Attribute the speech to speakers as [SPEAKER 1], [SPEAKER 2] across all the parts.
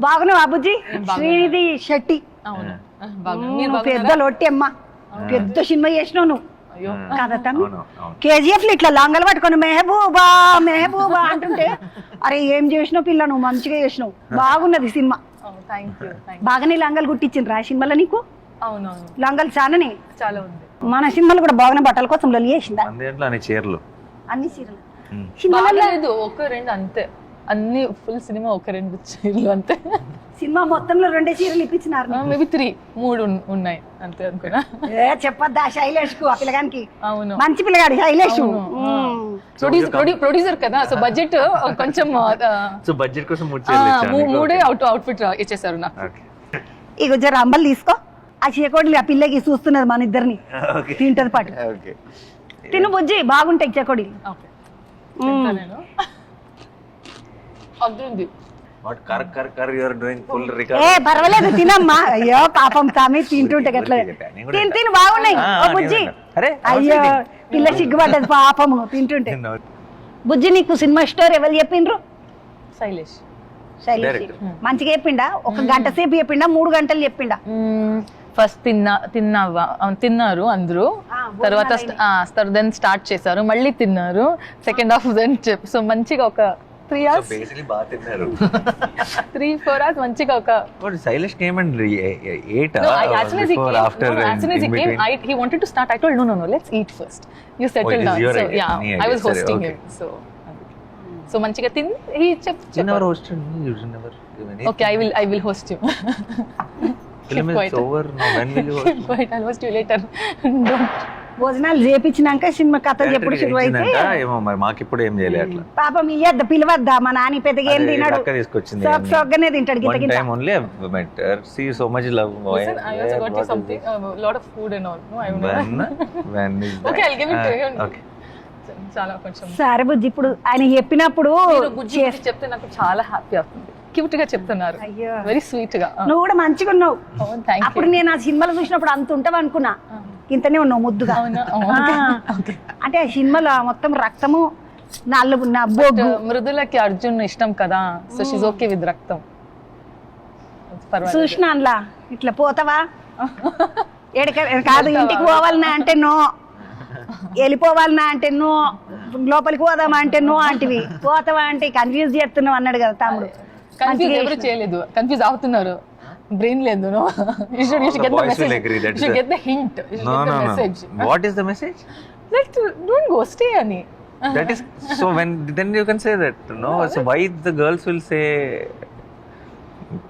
[SPEAKER 1] బాగున్నావు అబుజ్జి? శ్రీనిధి శెట్టి పెద్ద లొట్టి అమ్మ, పెద్ద సినిమా చేసినావు నువ్వు కదా తమ్మి. కేజీఎఫ్ ఇట్లా లంగలు పట్టుకొని మెహబూబా మెహబూబా అంటుంటే అరే ఏం చేసినావు పిల్ల, నువ్వు మంచిగా చేసినావు, బాగున్నది సినిమా. బాగానే లంగలు కుట్టించిండ్రు ఆ సినిమాలో నీకు? లంగలు చాలానే చాలా ఉంది. మన సినిమాలు కూడా బాగానే బట్టల కోసం లొల్లి చేసిందా?
[SPEAKER 2] అన్ని చీరలు
[SPEAKER 1] సినిమాలో
[SPEAKER 3] ఒక రెండు అంతే, అన్ని ఫుల్ సినిమా ఒక రెండు చీరలు అంతే.
[SPEAKER 1] సినిమా మొత్తంలో 2 చీరలు ఇప్పించినారు.
[SPEAKER 3] మేబీ 3 ఉన్నాయి అంతే అనుకున్నా.
[SPEAKER 1] చెప్పొద్దా శైలేష్ కు? ఆ పిల్లగానికి
[SPEAKER 3] అవును
[SPEAKER 1] మంచి పిల్లగాడు శైలేష్.
[SPEAKER 3] ప్రొడ్యూసర్ కదా, సో బడ్జెట్ కొంచెం
[SPEAKER 2] బడ్జెట్ కోసం
[SPEAKER 3] 3 అవుట్ఫిట్ ఇచ్చేసారు నాకు.
[SPEAKER 1] ఇక జర అంబలు తీసుకో, ఆ చేకోడలు ఆ పిల్లకి చూస్తున్నది మన ఇద్దరిని, తింటది పాటు. తిను బుజ్జి, బాగుంటాయి చేకోడి. ఏ పర్వాలేదు తినమ్మా. అయ్యో పాపం తామి తింటుంటే గట్ల తిని బాగున్నాయి బుజ్జి. అయ్యో పిల్ల సిగ్గుపడ్డది పాపము తింటుంటే. బుజ్జి నీకు సినిమా స్టోరీ ఎవరు చెప్పిండ్రు?
[SPEAKER 3] శైలేష్.
[SPEAKER 1] మంచిగా చెప్పిండా? 1 గంట సేపు చెప్పిండా, 3 గంటలు చెప్పిండా?
[SPEAKER 3] ఫస్ట్ తిన్నారు అందరూ, తర్వాత దెన్ స్టార్ట్ చేశారు, మళ్ళీ తిన్నారు, సెకండ్ హాఫ్ దెన్ సో మంచిగా ఒక 3 hours 3-4 hours మంచిగా ఒక.
[SPEAKER 2] Silesh came and ate.
[SPEAKER 3] Actually he came. He wanted to start. I told no, let's eat first. You settle down. So yeah, I was hosting him. So manchiga tin. He
[SPEAKER 2] you never hosted me. You never give anything.
[SPEAKER 3] Okay, I will host you.
[SPEAKER 2] Film is over now. When will you host?
[SPEAKER 3] Quite. I'll host you later. Don't.
[SPEAKER 1] భోజనాలు చేపించినాక cinema కథ ఎప్పుడు శురు అయితే
[SPEAKER 2] ఏమో మరి మాకు ఇప్పుడు ఏం చేయలేదు అట్లా.
[SPEAKER 1] పాపం ఇయ్యద్ద పిలవద్దా? మా నాని పెద్దగా ఏం తిన్నాడు, సోగ్గానే తింటాడు. గిత గిత
[SPEAKER 2] only I met her, see so much love.
[SPEAKER 3] Listen, I also got you something, a lot of food and all. No, I don't know.
[SPEAKER 2] When is that?
[SPEAKER 3] Okay, I'll give it to you.
[SPEAKER 2] Okay.
[SPEAKER 3] చాలా కొంచెం
[SPEAKER 1] సరే బుజ్జి, ఇప్పుడు ఆయన చెప్పినప్పుడు
[SPEAKER 3] బుజ్జి చెప్తే నాకు చాలా happy అవుతుంది. క్యూట్ గా చెప్తున్నారు, వెరీ స్వీట్ గా.
[SPEAKER 1] నువ్వు కూడా మంచిగా ఉన్నావు. అప్పుడు నేను ఆ సినిమాలో చూసినప్పుడు అంత ఉంటావు అనుకున్నా, ఇంతనే ఉన్నావు ముద్దుగా. అంటే ఆ సినిమాలో మొత్తం రక్తము బొగ్గు.
[SPEAKER 3] మృదులకి అర్జున్ ఇష్టం కదా, సో షీస్ ఓకే విత్ రక్తం.
[SPEAKER 1] చూసినా అందులో ఇట్లా పోతావా కాదు, ఇంటికి పోవాలన్నా అంటే నో, వెళ్ళిపోవాలన్నా అంటే నో, లోపలికి పోదామా అంటే నో అంటివి, పోతావా అంటే కన్ఫ్యూజ్ చేస్తున్నావు అన్నాడు కదా తమ్ముడు.
[SPEAKER 3] కన్ఫ్యూజ్ ఎవరు చేయలేదు, కన్ఫ్యూజ్ అవుతున్నారు, బ్రెయిన్ లేదు. No, you should get the message. You should get the hint. You should get the message.
[SPEAKER 2] What is the message?
[SPEAKER 3] Don't go, stay ani.
[SPEAKER 2] That is so then you can say that. No, so why the girls will say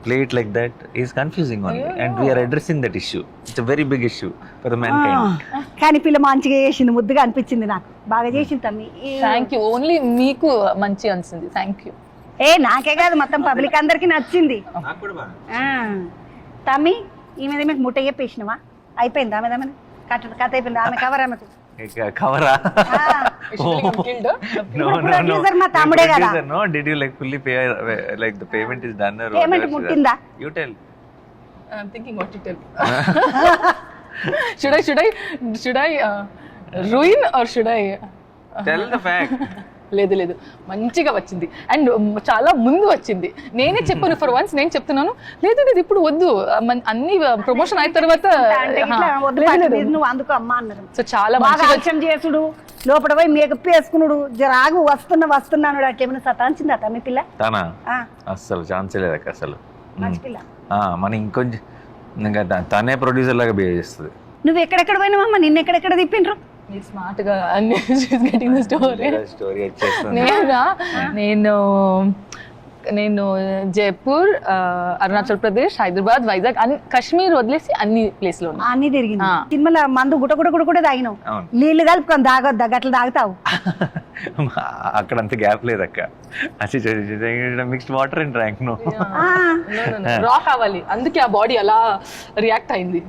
[SPEAKER 2] play it like that is confusing only, and we are addressing that issue. It's a very big issue for the mankind.
[SPEAKER 1] కానీ పిల్ల మంచిగా చేసింది, ముద్దుగా అనిపించింది నాకు, బాగా చేసింది తమ్మి.
[SPEAKER 3] Thank you. ఓన్లీ మీకు మంచి అనిసింది. Thank you.
[SPEAKER 1] నాకే కాదు మొత్తం పబ్లిక్ అందరికి నచ్చింది. తమ్మి ఈ మీద మీకు ముట్ట చెప్పేసినవా? అయిపోయింది ఆమె కథ అయిపోయింది, ఆమె కవర్ ఆమెకు
[SPEAKER 2] కవరా?
[SPEAKER 1] మా తమ్ముడే కదా.
[SPEAKER 2] No, did you like fully pay, like the payment is done or
[SPEAKER 1] payment ముట్టిందా?
[SPEAKER 2] You tell.
[SPEAKER 3] I'm thinking what to tell. should I ruin or should I
[SPEAKER 2] tell the fact?
[SPEAKER 3] లేదు మంచిగా వచ్చింది, అండ్ చాలా ముందు వచ్చింది. నేనే చెప్పాను ఫర్ వన్స్, నేను చెప్తున్నాను లేదు ఇప్పుడు వద్దు, అన్ని ప్రమోషన్ అయిన తర్వాత
[SPEAKER 1] నువ్వు అందుకు అమ్మా అన్నారు.
[SPEAKER 3] సో చాలా
[SPEAKER 1] బాగా ఆలస్యం చేసుడు, లోపల పోయి మేకప్ వేసుకున్నాడు, జరాగు వస్తున్నాను. అట్లేమైనా సతాంచిందా తమ్మి పిల్ల?
[SPEAKER 2] తనా అస్సలు ఛాన్స్ లేదు అసలు.
[SPEAKER 1] మంచి పిల్ల.
[SPEAKER 2] మన ఇంకొంచెం ఇంకా తనే ప్రొడ్యూసర్ లాగా బిహేవ్ చేస్తుంది.
[SPEAKER 1] నువ్వు ఎక్కడెక్కడ పోయినావమ్మా? నిన్న ఎక్కడెక్కడ తిప్పిండ్రు?
[SPEAKER 3] స్మార్ట్ గా అన్ని స్టోరీ. నేను జైపూర్, అరుణాచల్ ప్రదేశ్, హైదరాబాద్, వైజాగ్, కాశ్మీర్ వదిలేసి అన్ని ప్లేస్ లో
[SPEAKER 1] అన్ని తిరిగింది. సినిమాలో మందు గుట తాగినావు, నీళ్లు కలుపుకొని తాగొద్దా? గట్ల తాగుతావు?
[SPEAKER 2] అక్కడ అంత గ్యాప్ లేదు అక్క, mixed water and drank. No,
[SPEAKER 3] రా కావాలి, అందుకే ఆ బాడీ అలా రియాక్ట్ అయింది.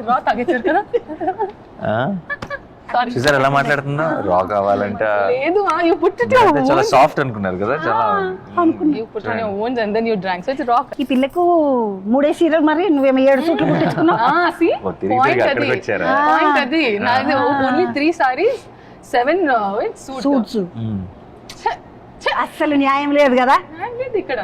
[SPEAKER 3] రా తాగేసారు కదా.
[SPEAKER 2] చూసారు ఎలా మాట్లాడుతుందో? రా కావాలంటే
[SPEAKER 3] లేదు,
[SPEAKER 2] చాలా సాఫ్ట్ అనుకున్నారు కదా, చాలా.
[SPEAKER 1] ఈ పిల్లకు 3 చీరలు, మరి నువ్వేమో 7 సూట్లు కుట్టించుకున్నావు.
[SPEAKER 3] అది నాది ఓన్లీ 3 sarees, 7 suits.
[SPEAKER 1] అస్సలు న్యాయం లేదు కదా.
[SPEAKER 3] ఇక్కడ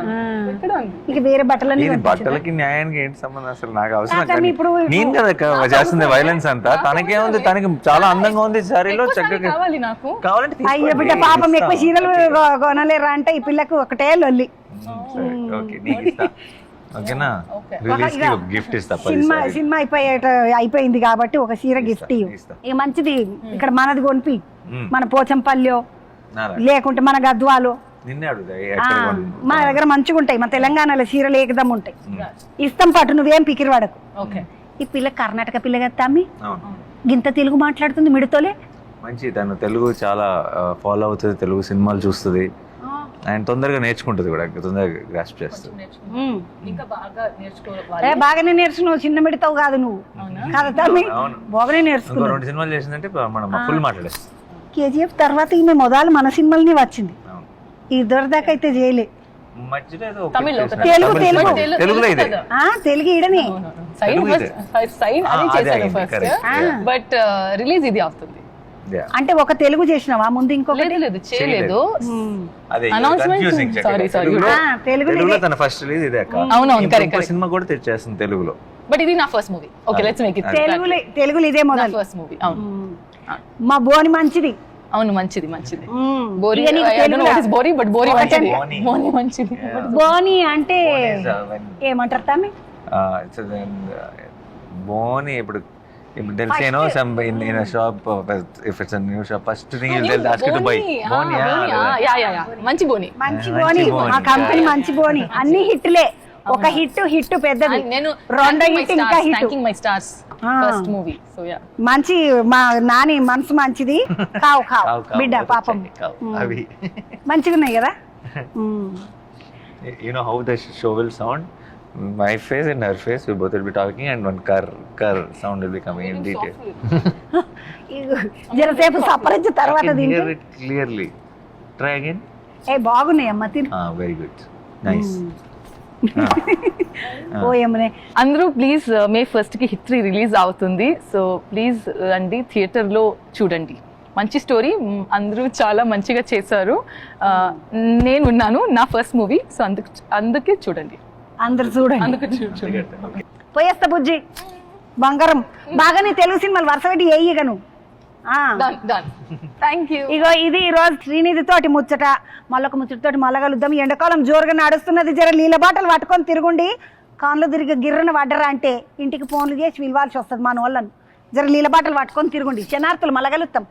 [SPEAKER 3] ఇక్కడ ఉంది.
[SPEAKER 1] ఇక వేరే బట్టలన్నీ
[SPEAKER 2] ఇది
[SPEAKER 1] పంపించరా?
[SPEAKER 2] బట్టలకి న్యాయానికి ఏంటి సంబంధం అసలు? నాకు అవసరం
[SPEAKER 1] కాదు,
[SPEAKER 2] కానీ
[SPEAKER 1] ఇప్పుడు-
[SPEAKER 2] నేను కదా చేస్తుంది వైలెన్స్ అంతా. తనకేముంది, తనకి చాలా అందంగా ఉంది సారీలో,
[SPEAKER 3] ఎక్కువ saree
[SPEAKER 2] చక్కగా
[SPEAKER 3] కావాలి నాకు.
[SPEAKER 2] కావాలంటే
[SPEAKER 1] అయ్యో
[SPEAKER 2] తీసుకోండి,
[SPEAKER 1] బిడ్డ పాపం ఎక్కువ
[SPEAKER 2] ఇస్తాం.
[SPEAKER 1] చీరలు కొనలేరా అంటే ఈ పిల్లకు ఒకటే లొల్లి.
[SPEAKER 2] సరే, ఓకే, నీకు ఇస్తా. ఓకేనా?
[SPEAKER 3] Okay.
[SPEAKER 2] రిలీజ్ కి
[SPEAKER 1] ఇక
[SPEAKER 2] ఒక గిఫ్ట్ ఇస్తా.
[SPEAKER 1] సినిమా అయిపోయింది కాబట్టి ఒక చీర గిఫ్ట్
[SPEAKER 2] ఇస్తా.
[SPEAKER 1] ఇక మంచిది ఇక్కడ మనది కొనిపి,
[SPEAKER 2] మ్మ్.
[SPEAKER 1] మన పోచంపల్లియో
[SPEAKER 2] నారా,
[SPEAKER 1] లేకుంటే మన గద్వాలో.
[SPEAKER 2] నిన్నే అడుగుతా
[SPEAKER 1] ఆ,
[SPEAKER 2] ఎక్కడ కొను?
[SPEAKER 1] మన దగ్గర మంచిగా ఉంటాయి, మన తెలంగాణలో చీరలు ఏకదమ్ ఉంటాయి. ఇస్తాం పట్టు, నువ్వేం పికిరి పడకు.
[SPEAKER 3] ఓకే.
[SPEAKER 1] ఈ పిల్ల కర్ణాటక పిల్ల కదా తమ్మి,
[SPEAKER 2] అవును,
[SPEAKER 1] గింత తెలుగు మాట్లాడుతుంది మిడతోలే.
[SPEAKER 2] మంచి. తను తెలుగు చాలా ఫాలో అవుతుంది, తెలుగు సినిమాలు చూస్తుంది, అండ్ తొందరగా నేర్చుకుంటుంది కూడా, తొందరగా గ్రాస్ప్ చేస్తుంది.
[SPEAKER 1] మ్మ్.
[SPEAKER 3] ఇంకా బాగా నేర్చుకోవాలి.
[SPEAKER 1] బాగానే నేర్చుకున్నావు, చిన్న మిడతావు కాదు నువ్వు కదా తమ్మి,
[SPEAKER 2] అవును.
[SPEAKER 1] బాగానే
[SPEAKER 2] ఇంకో
[SPEAKER 1] నేర్చుకున్నావు.
[SPEAKER 2] 2 సినిమాలు చేసిందంటే మనం ఫుల్ మాట్లాడేస్తాం.
[SPEAKER 1] కేజీఎఫ్ తర్వాత ఈమె మొదలు మన సినిమాలని వచ్చింది,
[SPEAKER 2] అవును.
[SPEAKER 1] ఈ దొరదాకా అయితే చేయలే.
[SPEAKER 2] మధ్యలో ఏదో ఒకటి
[SPEAKER 3] తమిళ్లో
[SPEAKER 2] చేసిన.
[SPEAKER 3] ఒకటి.
[SPEAKER 1] తెలుగు,
[SPEAKER 2] తమిళ్
[SPEAKER 1] తెలుగు.
[SPEAKER 2] సినిమా. తెలుగులో ఇదే.
[SPEAKER 1] తెలుగు ఈడనే.
[SPEAKER 3] సైన్
[SPEAKER 2] తెలుగు ఇదే.
[SPEAKER 3] సైన్ అది
[SPEAKER 2] అదే
[SPEAKER 3] చేశాను
[SPEAKER 2] అయింది,
[SPEAKER 3] ఫస్ట్,
[SPEAKER 2] correct.
[SPEAKER 3] బట్ రిలీజ్ ఇది అవుతుంది.
[SPEAKER 2] Yeah.
[SPEAKER 1] అంటే ఒక తెలుగు చేసినావా ముందు ఇంకొకటి?
[SPEAKER 3] లేదు లేదు చేయలేదు.
[SPEAKER 1] మ్మ్.
[SPEAKER 2] అదే
[SPEAKER 3] Announcement.
[SPEAKER 2] confusing check.
[SPEAKER 3] Sorry.
[SPEAKER 2] తెలుగులో-
[SPEAKER 1] తెలుగులో
[SPEAKER 2] తెలుగులో తన ఫస్ట్ రిలీజ్ ఇదే అక్క.
[SPEAKER 3] అవునవును,
[SPEAKER 2] ఇంకో
[SPEAKER 3] correct.
[SPEAKER 2] సినిమా కూడా తెచ్చేస్తుంది తెలుగులో.
[SPEAKER 3] బట్ ఇది నా first movie. Okay, let's make it.
[SPEAKER 1] తెలుగులో ఇదే
[SPEAKER 3] నా
[SPEAKER 1] మొదలు.
[SPEAKER 3] First movie. అవును
[SPEAKER 1] మా బోని మంచిది.
[SPEAKER 3] అవును, మంచిది మంచిది.
[SPEAKER 1] మ్మ్.
[SPEAKER 3] బోరీ,
[SPEAKER 1] ఇక నీకు
[SPEAKER 3] I don't know what is
[SPEAKER 1] తెలుగులో
[SPEAKER 3] బోరీ, బట్ బోరీ మంచిది.
[SPEAKER 2] బోని.
[SPEAKER 3] బోనీ మంచిది.
[SPEAKER 1] బోని అంటే
[SPEAKER 2] Is, when-
[SPEAKER 1] ఏమంటారు తమ్మి?
[SPEAKER 2] it's when, బోని ఇప్పుడు తెలిసేనో some in a shop, if it's a new shop, first thing they'll ask you to buy boni.
[SPEAKER 3] Yeah మంచి బోని.
[SPEAKER 1] మంచి
[SPEAKER 2] మంచి
[SPEAKER 1] బోని,
[SPEAKER 2] బోని.
[SPEAKER 1] మా కంపెనీ మంచి బోని. అన్ని హిట్లే, ఒక హిట్ పెద్దది,
[SPEAKER 3] నేను
[SPEAKER 1] రెండో హిట్ ఇంకా hit.
[SPEAKER 3] Thanking my stars
[SPEAKER 1] Ah.
[SPEAKER 3] First movie. So yeah,
[SPEAKER 1] మంచి మా నాని మనసు మంచిది. కావు కావు బిడ్డ పాపం
[SPEAKER 2] అవి
[SPEAKER 1] మంచిగా ఉన్నాయి కదా. మ్మ్.
[SPEAKER 2] you know how the show will sound. My face and her face, we both will be talking, and one car sound will be coming in detail.
[SPEAKER 1] జరసేపు సపరించి
[SPEAKER 2] I
[SPEAKER 1] తర్వాత
[SPEAKER 2] can
[SPEAKER 1] తింటే
[SPEAKER 2] hear it clearly. Try again.
[SPEAKER 1] బాగున్నాయి అమ్మ తిని.
[SPEAKER 2] Very good. Nice.
[SPEAKER 1] ఓ ఏమనే.
[SPEAKER 3] అందరూ please May 1st కి hit 3 release అవుతుంది. So please రండి, థియేటర్లో చూడండి. మంచి స్టోరీ, అందరూ చాలా మంచిగా చేశారు. నేను ఉన్నాను, నా ఫస్ట్ మూవీ, సో అందుకే చూడండి.
[SPEAKER 1] అందరు చూడండి.
[SPEAKER 3] అందుకే చూడండి.
[SPEAKER 2] Okay.
[SPEAKER 1] పోయేస్తా బుజ్జి బంగారం. బాగానే తెలుగు సినిమాలు వరుస పెట్టి వేయగను.
[SPEAKER 3] డన్. Thank you.
[SPEAKER 1] ఇగో ఇది ఈ రోజు శ్రీనిధి తోటి ముచ్చట. మళ్ళొక ముచ్చటతోటి మళ్ళా కలుద్దాం. ఎండాకాలం జోరుగా నడుస్తున్నది, జర నీళ్ళ బాటలు పట్టుకొని తిరుగుండి. కాన్లో తిరిగి గిర్రన పడ్డరా అంటే ఇంటికి ఫోన్లు చేసి పిలవాల్సి వస్తుంది మన వాళ్ళను. జర నీళ్ళ బాటలు పట్టుకొని తిరుగుండి. శనార్థులు మళ్ళా కలుద్దాం.